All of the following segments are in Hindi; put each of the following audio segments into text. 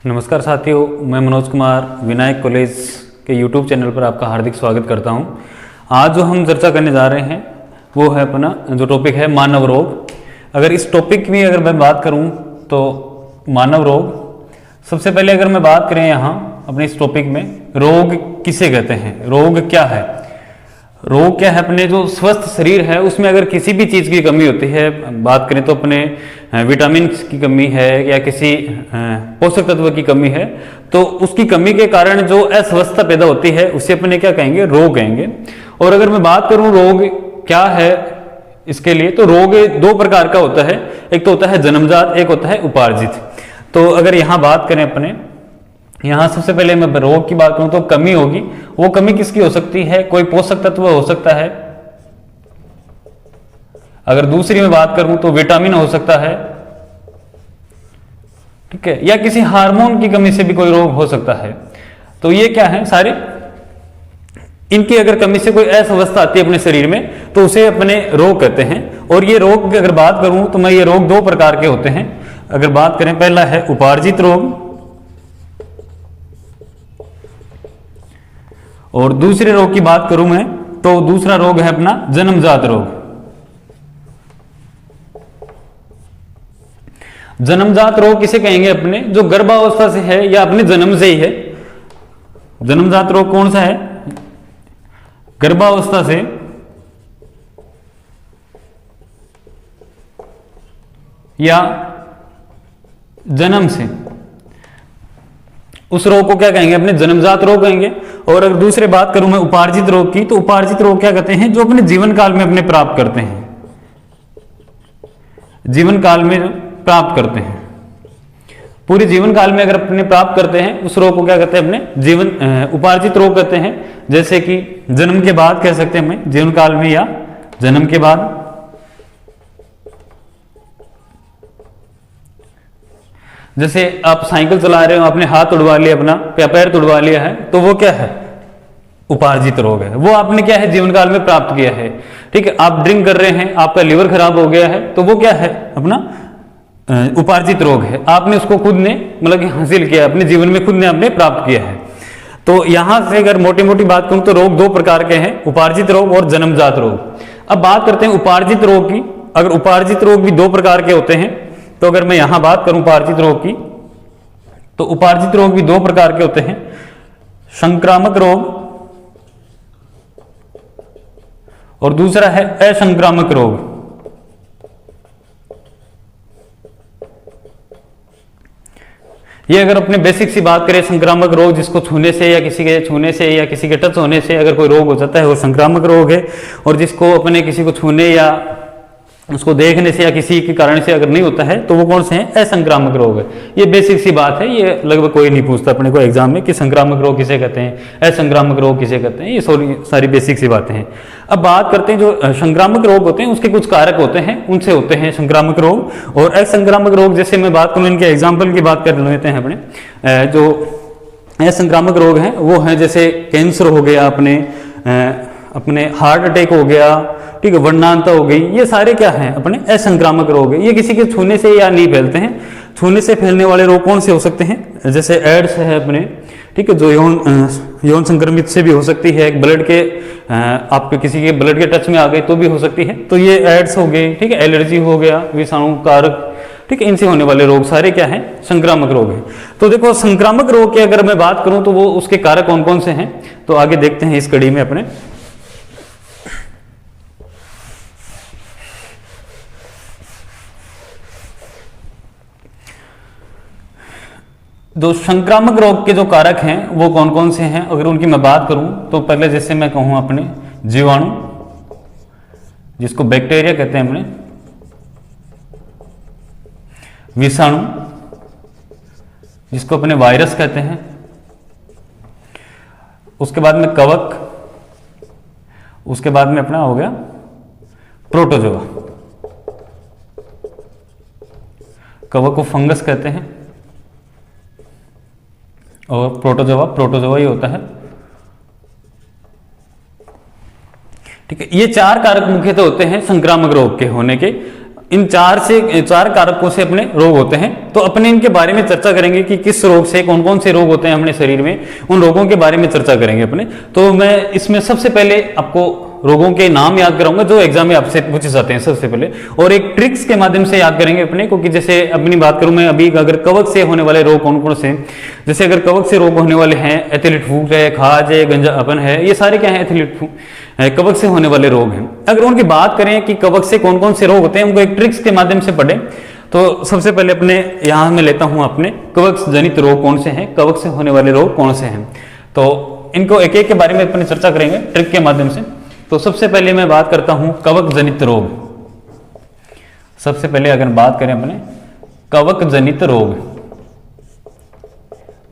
नमस्कार साथियों, मैं मनोज कुमार विनायक कॉलेज के यूट्यूब चैनल पर आपका हार्दिक स्वागत करता हूं। आज जो हम चर्चा करने जा रहे हैं वो है अपना जो टॉपिक है मानव रोग। अगर इस टॉपिक में अगर मैं बात करूं तो मानव रोग, सबसे पहले अगर मैं बात करें यहाँ अपने इस टॉपिक में, रोग किसे कहते हैं, रोग क्या है। रोग क्या है, अपने जो स्वस्थ शरीर है उसमें अगर किसी भी चीज़ की कमी होती है, बात करें तो अपने विटामिन की कमी है या किसी पोषक तत्व की कमी है, तो उसकी कमी के कारण जो अस्वस्थता पैदा होती है उसे अपने क्या कहेंगे, रोग कहेंगे। और अगर मैं बात करूं रोग क्या है इसके लिए, तो रोग दो प्रकार का होता है, एक तो होता है जन्मजात, एक होता है उपार्जित। तो अगर यहाँ बात करें अपने यहाँ सबसे पहले मैं रोग की बात करूं तो कमी होगी। वो कमी किसकी हो सकती है, कोई पोषक तत्व हो सकता है। अगर दूसरी में बात करूं तो विटामिन हो सकता है, ठीक है, या किसी हार्मोन की कमी से भी कोई रोग हो सकता है। तो ये क्या है सारे, इनकी अगर कमी से कोई अस्वस्थता आती है अपने शरीर में तो उसे अपने रोग कहते हैं। और ये रोग की अगर बात करूं तो मैं ये रोग दो प्रकार के होते हैं। अगर बात करें, पहला है उपार्जित रोग और दूसरे रोग की बात करूं मैं तो दूसरा रोग है अपना जन्मजात रोग। जन्मजात रोग किसे कहेंगे, अपने जो गर्भावस्था से है या अपने जन्म से ही है। जन्मजात रोग कौन सा है, गर्भावस्था से या जन्म से, उस रोग को क्या कहेंगे, अपने जन्मजात रोग कहेंगे। और अगर दूसरे बात करूं मैं उपार्जित रोग की, तो उपार्जित रोग क्या कहते हैं, जो अपने जीवन काल में अपने प्राप्त करते हैं, जीवन काल में प्राप्त करते हैं, पूरे जीवन काल में अगर अपने प्राप्त करते हैं उस रोग को क्या कहते हैं, अपने जीवन उपार्जित रोग कहते हैं। जैसे कि जन्म के बाद कह सकते हैं हमें, जीवन काल में या जन्म के बाद। जैसे आप साइकिल चला रहे हो, आपने हाथ उड़वा लिया अपना या पैर तुड़वा लिया है, तो वो क्या है, उपार्जित रोग है। वो आपने क्या है, जीवन काल में प्राप्त किया है। ठीक है, आप ड्रिंक कर रहे हैं, आपका लिवर खराब हो गया है, तो वो क्या है, अपना उपार्जित रोग है। आपने उसको खुद ने मतलब कि हासिल किया, अपने जीवन में खुद ने आपने प्राप्त किया है। तो यहां से अगर मोटी मोटी बात करूं तो रोग दो प्रकार के हैं, उपार्जित रोग और जन्मजात रोग। अब बात करते हैं उपार्जित रोग की। अगर उपार्जित रोग भी दो प्रकार के होते हैं, तो अगर मैं यहां बात करूं उपार्जित रोग की, तो उपार्जित रोग भी दो प्रकार के होते हैं, संक्रामक रोग और दूसरा है असंक्रामक रोग। ये अगर अपने बेसिक सी बात करें, संक्रामक रोग जिसको छूने से या किसी के छूने से या किसी के टच होने से अगर कोई रोग हो जाता है वो संक्रामक रोग है। और जिसको अपने किसी को छूने या उसको देखने से या किसी के कारण से अगर नहीं होता है तो वो कौन से हैं, असंक्रामक रोग है। ये बेसिक सी बात है, ये लगभग कोई नहीं पूछता अपने को एग्जाम में कि संक्रामक रोग किसे कहते हैं, असंक्रामक रोग किसे कहते हैं। ये सारी बेसिक सी बातें हैं। अब बात करते हैं जो संक्रामक रोग होते हैं उसके कुछ कारक होते हैं, उनसे होते हैं संक्रामक रोग और असंक्रामक रोग। जैसे मैं बात करूँ, इनके एग्जाम्पल की बात कर लेते हैं अपने। जो असंक्रामक रोग हैं वो हैं जैसे कैंसर हो गया, अपने हार्ट अटैक हो गया, ठीक है, वर्णांता हो गई, ये सारे क्या हैं, अपने असंक्रामक रोग है। ये किसी के छूने से या नहीं फैलते हैं। छूने से फैलने वाले रोग कौन से हो सकते हैं, जैसे एड्स है अपने, ठीक है, जो यौन संक्रमित से भी हो सकती है, ब्लड के आपके किसी के ब्लड के टच में आ गए तो भी हो सकती है। तो ये एड्स हो गए, ठीक है, एलर्जी हो गया, विषाणु कारक, ठीक है, इनसे होने वाले रोग सारे क्या हैं, संक्रामक रोग है। तो देखो संक्रामक रोग की अगर मैं बात करूं तो वो उसके कारक कौन कौन से हैं, तो आगे देखते हैं इस कड़ी में अपने। जो संक्रामक रोग के जो कारक हैं वो कौन कौन से हैं, अगर उनकी मैं बात करूं तो पहले जैसे मैं कहूं अपने जीवाणु, जिसको बैक्टीरिया कहते हैं अपने, विषाणु जिसको अपने वायरस कहते हैं, उसके बाद में कवक, उसके बाद में अपना हो गया प्रोटोजोआ। कवक को फंगस कहते हैं और प्रोटोजोआ ही होता है। ठीक है, ये चार कारक मुख्यतः होते हैं संक्रामक रोग के होने के। इन चार कारकों से अपने रोग होते हैं। तो अपने इनके बारे में चर्चा करेंगे कि किस रोग से कौन कौन से रोग होते हैं अपने शरीर में, उन रोगों के बारे में चर्चा करेंगे अपने। तो मैं इसमें सबसे पहले आपको रोगों के नाम याद कराऊंगा जो एग्जाम में आपसे पूछे जाते हैं सबसे पहले, और एक ट्रिक्स के माध्यम से याद करेंगे अपने को। कि जैसे अपनी बात करूं मैं अभी, अगर कवक से होने वाले रोग कौन कौन से, जैसे अगर कवक से रोग होने वाले हैं, एथिलीट फूट है, खाज है, गंजापन है, ये सारे क्या है, एथिलीट कवक से होने वाले रोग हैं। अगर उनकी बात करें कि कवक से कौन कौन से रोग होते हैं, उनको एक ट्रिक्स के माध्यम से पढ़ें। तो सबसे पहले अपने यहाँ मैं लेता हूँ अपने कवक जनित रोग कौन से हैं, कवक से होने वाले रोग कौन से हैं। तो इनको एक एक के बारे में अपने चर्चा करेंगे ट्रिक के माध्यम से। तो सबसे पहले मैं बात करता हूं कवक जनित रोग। सबसे पहले अगर बात करें अपने कवक जनित रोग,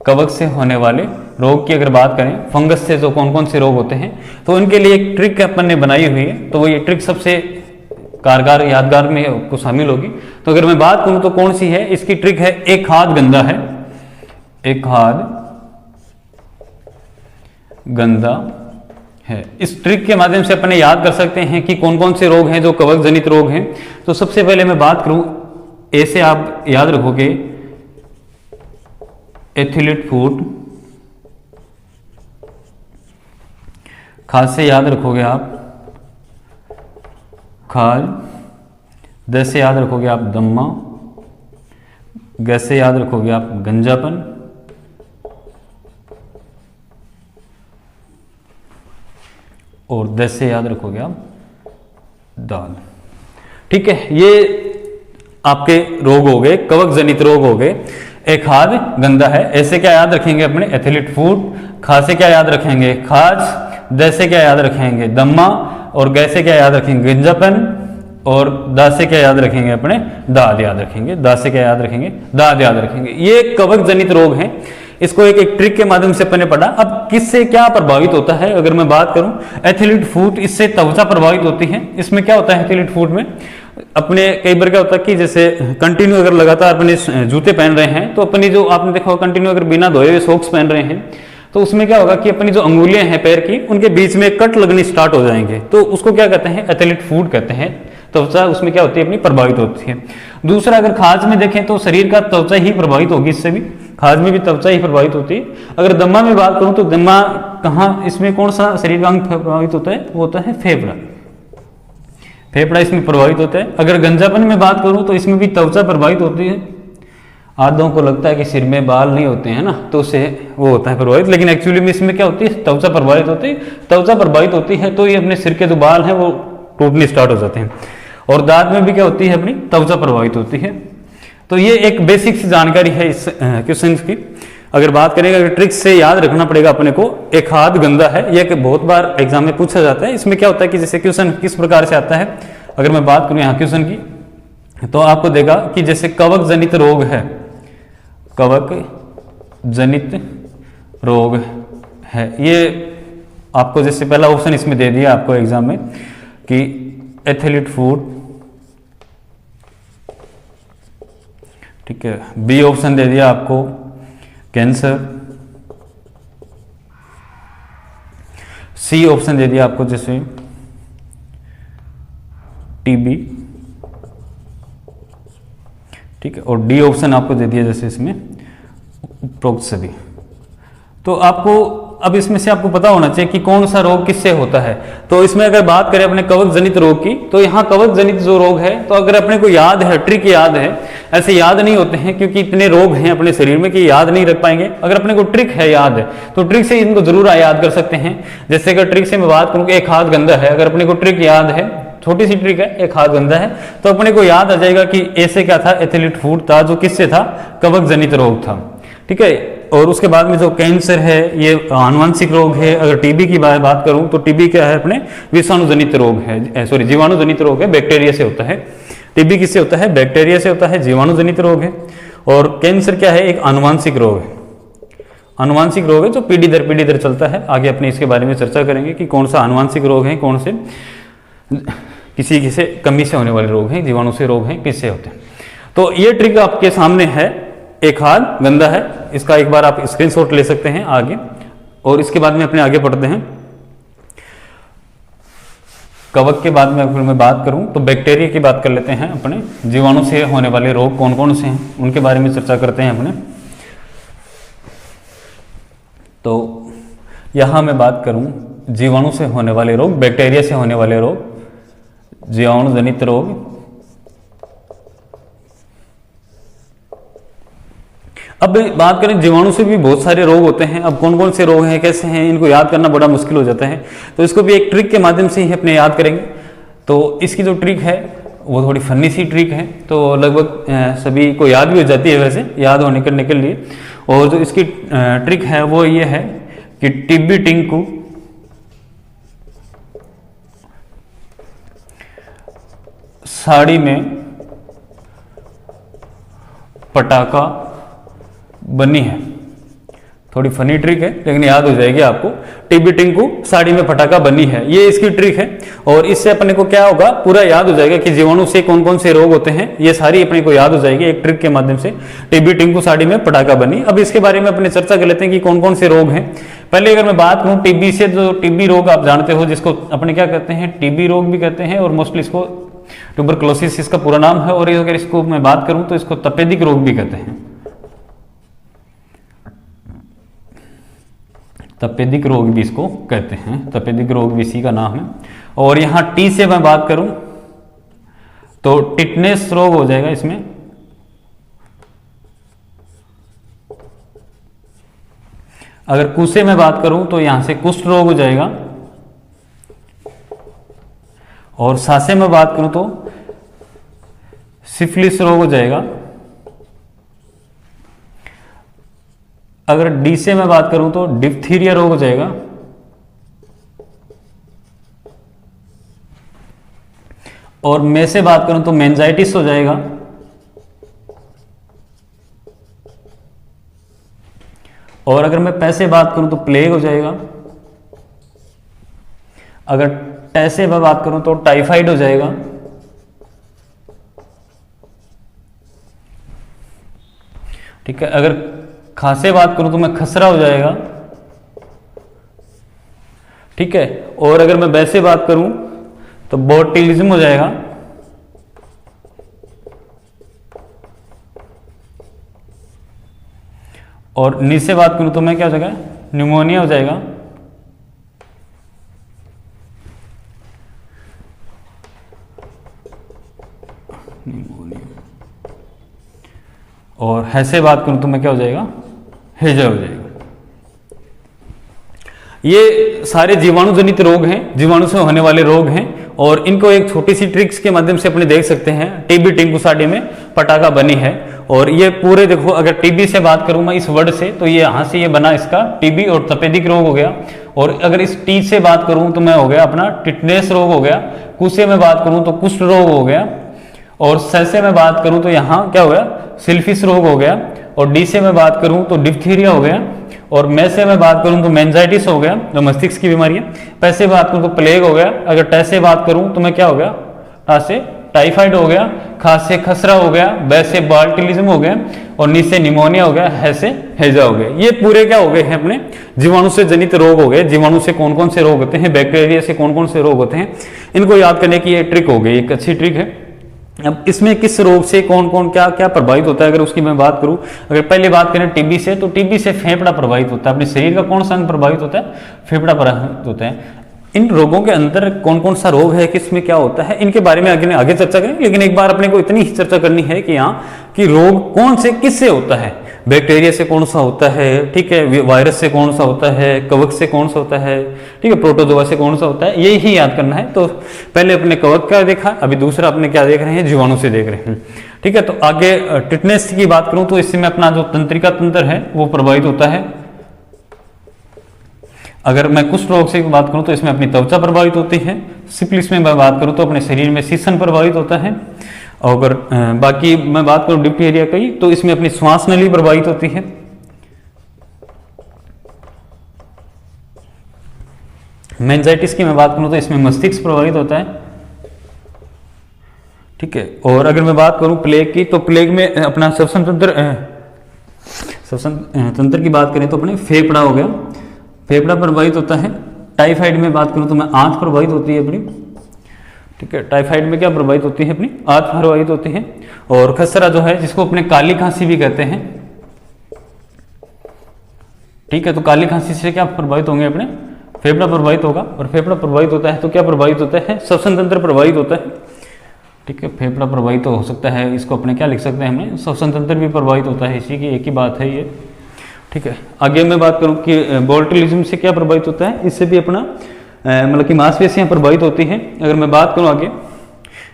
कवक से होने वाले रोग की अगर बात करें, फंगस से जो कौन कौन से रोग होते हैं, तो उनके लिए एक ट्रिक अपन ने बनाई हुई है। तो वो ये ट्रिक सबसे कारगर यादगार में को शामिल होगी। तो अगर मैं बात करूं तो कौन सी है, इसकी ट्रिक है एक हाथ गंदा है, एक हाथ गंदा है। इस ट्रिक के माध्यम से अपने याद कर सकते हैं कि कौन कौन से रोग हैं जो कवक जनित रोग हैं। तो सबसे पहले मैं बात करूं, ए से आप याद रखोगे एथिलीट फूट, खाज से याद रखोगे आप खाज, द से याद रखोगे आप दम्मा, ग से याद रखोगे आप गंजापन, और 10 से याद रखोगे आप दाल। ठीक है, ये आपके रोग हो गए, कवक जनित रोग हो गए। एक हाथ गंदा है, ऐसे क्या याद रखेंगे अपने एथिलीट फूट, खा से क्या याद रखेंगे खाज, द से क्या याद रखेंगे दम्मा, और ग से क्या याद रखेंगे गंजापन, और दा से क्या याद रखेंगे अपने दाद याद रखेंगे, दा से क्या याद रखेंगे दाद याद रखेंगे। ये कवक जनित रोग हैं। इसको एक एक ट्रिक के माध्यम से अपने पढ़ा। अब किससे क्या प्रभावित होता है, अगर मैं बात करूं एथिलीट फूट, इससे त्वचा प्रभावित होती है। इसमें क्या होता है एथिलीट फूट में, अपने कई बार क्या होता है कि जैसे कंटिन्यू अगर लगातार अपने जूते पहन रहे हैं, तो अपनी जो आपने देखा होगा कंटिन्यू अगर बिना धोए हुए सॉक्स पहन रहे हैं, तो उसमें क्या होगा कि अपनी जो अंगुलियां हैं पैर की, उनके बीच में कट लगनी स्टार्ट हो जाएंगे। तो उसको क्या कहते हैं एथिलीट फूट कहते हैं। त्वचा उसमें क्या होती है अपनी प्रभावित होती है। दूसरा अगर खाज में देखें तो शरीर का त्वचा ही प्रभावित होगी, इससे भी खाज में भी त्वचा ही प्रभावित होती है। अगर दम्मा में बात करूं तो दम्मा कहाँ, इसमें कौन सा शरीर का अंग प्रभावित होता है, वो होता है फेफड़ा, फेफड़ा इसमें प्रभावित होता है। अगर गंजापन में बात करूं तो इसमें भी त्वचा प्रभावित होती है। आधों को लगता है कि सिर में बाल नहीं होते हैं ना, तो उससे वो होता है प्रभावित, लेकिन एक्चुअली में इसमें क्या होती है त्वचा प्रभावित होती है। त्वचा प्रभावित होती है तो ये अपने सिर के जो बाल हैं वो टूटने स्टार्ट हो जाते हैं। और दांत में भी क्या होती है अपनी त्वचा प्रभावित होती है। तो ये एक बेसिक सी जानकारी है इस क्वेश्चन की। अगर बात करेंगे, अगर ट्रिक्स से याद रखना पड़ेगा अपने को, एक हाथ गंदा है, ये बहुत बार एग्जाम में पूछा जाता है। इसमें क्या होता है कि जैसे क्वेश्चन किस प्रकार से आता है, अगर मैं बात करूं यहाँ क्वेश्चन की, तो आपको देगा कि जैसे कवक जनित रोग है, कवक जनित रोग है, ये आपको जैसे पहला ऑप्शन इसमें दे दिया आपको एग्जाम में कि एथिलीट फूट, ठीक है। बी ऑप्शन दे दिया आपको कैंसर, सी ऑप्शन दे दिया आपको जैसे टीबी, ठीक है, और डी ऑप्शन आपको दे दिया जैसे इसमें उपरोक्त सभी। तो आपको अब इसमें से आपको पता होना चाहिए कि कौन सा रोग किससे होता है। तो इसमें अगर बात करें अपने कवक जनित रोग की, तो यहाँ कवक जनित जो रोग है, तो अगर अपने को याद है, ट्रिक याद है, ऐसे याद नहीं होते हैं क्योंकि इतने रोग हैं अपने शरीर में कि याद नहीं रख पाएंगे। अगर अपने को ट्रिक है याद है तो ट्रिक से इनको जरूर याद कर सकते हैं। जैसे अगर ट्रिक से मैं बात करूँ कि एक हाथ गंदा है, अगर अपने को ट्रिक याद है, छोटी सी ट्रिक है, एक हाथ गंदा है, तो अपने को याद आ जाएगा कि ऐसे क्या था एथिलीट फूट था, जो किससे था कवक जनित रोग था, ठीक है। और उसके बाद में जो कैंसर है ये आनुवंशिक रोग है। अगर टीबी की बात करूं तो टीबी क्या है अपने विषाणु जनित रोग है, सॉरी जीवाणु जनित रोग है, बैक्टीरिया से होता है। टीबी किससे होता है, बैक्टीरिया से होता है, जीवाणु जनित रोग है। और कैंसर क्या है, एक आनुवंशिक रोग है, आनुवंशिक रोग है जो पीढ़ी दर चलता है। आगे अपने इसके बारे में चर्चा करेंगे कि कौन सा आनुवंशिक रोग है, कौन से किसी से कमी से होने वाले रोग हैं, जीवाणु से रोग हैं, किससे होते हैं। तो ये ट्रिक आपके सामने है, एक हाथ गंदा है, इसका एक बार आप स्क्रीनशॉट ले सकते हैं आगे, और इसके बाद में अपने आगे पढ़ते हैं। कवक के बाद में अगर मैं बात करूं तो बैक्टीरिया की बात कर लेते हैं अपने। जीवाणु से होने वाले रोग कौन कौन से हैं उनके बारे में चर्चा करते हैं अपने। तो यहाँ मैं बात करूं जीवाणु से होने वाले रोग, बैक्टीरिया से होने वाले रोग, जीवाणु जनित रोग। अब बात करें जीवाणु से भी बहुत सारे रोग होते हैं। अब कौन कौन से रोग हैं, कैसे हैं, इनको याद करना बड़ा मुश्किल हो जाता है, तो इसको भी एक ट्रिक के माध्यम से ही अपने याद करेंगे। तो इसकी जो ट्रिक है वो थोड़ी फनी सी ट्रिक है, तो लगभग सभी को याद भी हो जाती है वैसे, याद होने करने के लिए। और जो इसकी ट्रिक है वो ये है कि टिब्बी टिंकू साड़ी में पटाखा बनी है। थोड़ी फनी ट्रिक है लेकिन याद हो जाएगी आपको। टिब्बी टिंकू साड़ी में पटाखा बनी है, ये इसकी ट्रिक है। और इससे अपने को क्या होगा, पूरा याद हो जाएगा कि जीवाणु से कौन कौन से रोग होते हैं, ये सारी अपने को याद हो जाएगी एक ट्रिक के माध्यम से। टिब्बी टिंकू साड़ी में पटाखा बनी। अब इसके बारे में अपने चर्चा कर लेते हैं कि कौन कौन से रोग हैं। पहले अगर मैं बात करूं टिब्बी से, तो टिब्बी रोग आप जानते हो, जिसको अपने क्या कहते हैं, टीबी रोग भी कहते हैं, और मोस्टली इसको ट्यूबरकुलोसिस इसका पूरा नाम है। और अगर इसको मैं बात करूं तो इसको तपेदिक रोग भी कहते हैं, तपेदिक रोग भी इसको कहते हैं, तपेदिक रोग भी इसी का नाम है। और यहां टी से मैं बात करूं तो टिटनेस रोग हो जाएगा इसमें। अगर कु से मैं बात करूं तो यहां से कुष्ठ रोग हो जाएगा। और सा से मैं बात करूं तो सिफिलिस रोग हो जाएगा। अगर डी से मैं बात करूं तो डिप्थीरिया रोग हो जाएगा। और मैं से बात करूं तो मेंजाइटिस हो जाएगा। और अगर मैं पै से बात करूं तो प्लेग हो जाएगा। अगर टै से मैं बात करूं तो टाइफाइड हो जाएगा। ठीक है। अगर खा से बात करूं तो मैं खसरा हो जाएगा। ठीक है। और अगर मैं बै से बात करूं तो बोटिलिज्म हो जाएगा। और नी से बात करूं तो मैं क्या हो जाएगा, न्यूमोनिया हो जाएगा। और है से बात करूं तो मैं क्या हो जाएगा, हैजा हो जाएगा। ये सारे जीवाणु जनित रोग हैं, जीवाणु से होने वाले रोग हैं। और इनको एक छोटी सी ट्रिक्स के माध्यम से अपने देख सकते हैं। टीबी टिंकू साड़ी में पटाखा बनी है। और ये पूरे देखो, अगर टीबी से बात करूं मैं इस वर्ड से, तो ये यहां से ये बना इसका टीबी और तपेदिक रोग हो गया। और अगर इस टी से बात करूं तो मैं हो गया अपना टिटनेस रोग हो गया। कु से मैं बात करूं तो कुष्ठ रोग हो गया। और स से मैं बात करूं तो यहां क्या हो गया, सिल्फिस रोग हो गया। और डी से मैं बात करूं तो डिप्थीरिया हो गया। और मैं से मैं बात करूं तो मेंजाइटिस हो गया, जो मस्तिष्क की बीमारी है। पै से बात करूं तो प्लेग हो गया। अगर टै से बात करूं तो मैं क्या हो गया, टा से टाइफाइड हो गया। खा से खसरा हो गया। बै से बाल्टिलिज्म हो गया। और नी से निमोनिया हो गया। है से हैजा हो गया। ये पूरे क्या हो गए हैं अपने जीवाणु से जनित रोग हो गए। जीवाणु से कौन कौन से रोग होते हैं, बैक्टीरिया से कौन कौन से रोग होते हैं, इनको याद करने की ये ट्रिक हो गई, एक अच्छी ट्रिक है। अब इसमें किस रोग से कौन कौन क्या क्या प्रभावित होता है, अगर उसकी मैं बात करूं, अगर पहले बात करें टीबी से, तो टीबी से फेफड़ा प्रभावित होता है। अपने शरीर का कौन सा अंग प्रभावित होता है, फेफड़ा प्रभावित होता है। इन रोगों के अंदर कौन कौन सा रोग है, किसमें क्या होता है, इनके बारे में आगे चर्चा करें। लेकिन एक बार अपने को इतनी ही चर्चा करनी है कि यहाँ कि रोग कौन से किससे होता है, बैक्टीरिया से कौन सा होता है, ठीक है, वायरस से कौन सा होता है, कवक से कौन सा होता है, ठीक है, प्रोटोजोआ से कौन सा होता है, यही ही याद करना है। तो पहले अपने कवक का देखा, अभी दूसरा अपने क्या देख रहे हैं, जीवाणु से देख रहे हैं। ठीक है। तो आगे टिटनेस की बात करूं तो इसमें अपना जो तंत्रिका तंत्र है वो प्रभावित होता है। अगर मैं कुष्ठ रोग से बात करूं तो इसमें अपनी त्वचा प्रभावित होती है। सिफिलिस में मैं बात करूं तो अपने शरीर में शीशन प्रभावित होता है। और अगर बाकी मैं बात करूं डिप्थीरिया की, तो इसमें अपनी श्वास नली प्रभावित होती है। मेंजाइटिस की मैं बात करूं तो इसमें मस्तिष्क प्रभावित होता है। ठीक है। और अगर मैं बात करूं प्लेग की, तो प्लेग में अपना श्वसन तंत्र की बात करें तो अपने फेफड़ा हो गया, फेफड़ा प्रभावित होता है। टाइफाइड में बात करूं तो मैं आंत प्रभावित होती है अपनी। ठीक है। टाइफाइड में क्या प्रभावित होती है, अपनी आंत प्रभावित होती है। और खसरा जो है जिसको अपने काली खांसी भी कहते हैं, ठीक है। तो काली खांसी से क्या प्रभावित होंगे, अपने फेफड़ा प्रभावित होगा। और फेफड़ा प्रभावित होता है तो क्या प्रभावित होता है, श्वसन तंत्र प्रभावित होता है, ठीक है। फेफड़ा प्रभावित हो सकता है, इसको अपने क्या लिख सकते हैं हमें, श्वसन तंत्र भी प्रभावित होता है, इसी की एक ही बात है ये, ठीक है। आगे मैं बात करूं कि बोtulism से क्या प्रभावित होता है, इससे भी अपना मतलब कि मांसपेशियां प्रभावित होती हैं। अगर मैं बात करूं आगे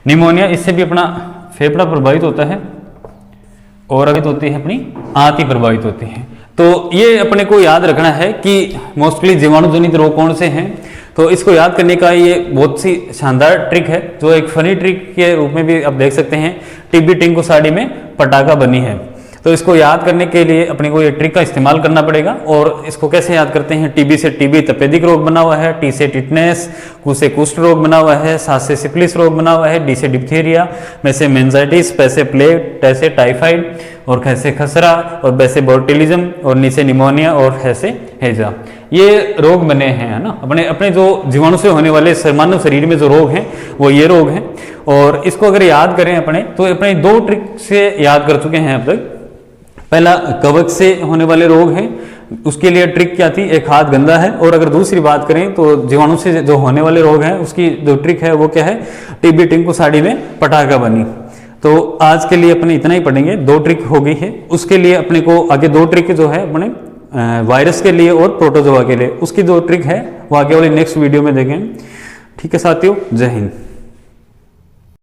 निमोनिया, इससे भी अपना फेफड़ा प्रभावित होता है और अभी होती है अपनी आंत ही प्रभावित होती है। तो ये अपने को याद रखना है कि मोस्टली जीवाणु जनित रोग कौन से हैं। तो इसको याद करने का ये बहुत सी शानदार ट्रिक है, जो एक फनी ट्रिक के रूप में भी आप देख सकते हैं। टीबी टिंकू साड़ी में पटाखा बनी है। तो इसको याद करने के लिए अपने को ये ट्रिक का इस्तेमाल करना पड़ेगा। और इसको कैसे याद करते हैं, टीबी से टीबी तपेदिक रोग बना हुआ है, टी से टिटनेस, कु से कुष्ठ रोग बना हुआ है, सा से सिफिलिस रोग बना हुआ है, डी से डिप्थीरिया, में से मेनिंजाइटिस, पै से प्लेग, टे से टाइफाइड, और ख से खसरा, और बै से बोtulism, और नी से निमोनिया, और है से हैजा। ये रोग बने हैं, है ना। अपने अपने जो जीवाणु से होने वाले मानव शरीर में जो रोग हैं वो ये रोग हैं। और इसको अगर याद करें अपने, तो अपने दो ट्रिक से याद कर चुके हैं अब तक। पहला कवच से होने वाले रोग हैं, उसके लिए ट्रिक क्या थी, एक हाथ गंदा है। और अगर दूसरी बात करें तो जीवाणु से जो होने वाले रोग हैं उसकी जो ट्रिक है वो क्या है, टीबी टिंकू साड़ी में पटाखा बनी। तो आज के लिए अपने इतना ही पढ़ेंगे, दो ट्रिक हो गई है। उसके लिए अपने को आगे दो ट्रिक जो है अपने वायरस के लिए और प्रोटोजोआ के लिए, उसकी दो ट्रिक है वो आगे वाली नेक्स्ट वीडियो में देखें। ठीक है साथियों, जय हिंद।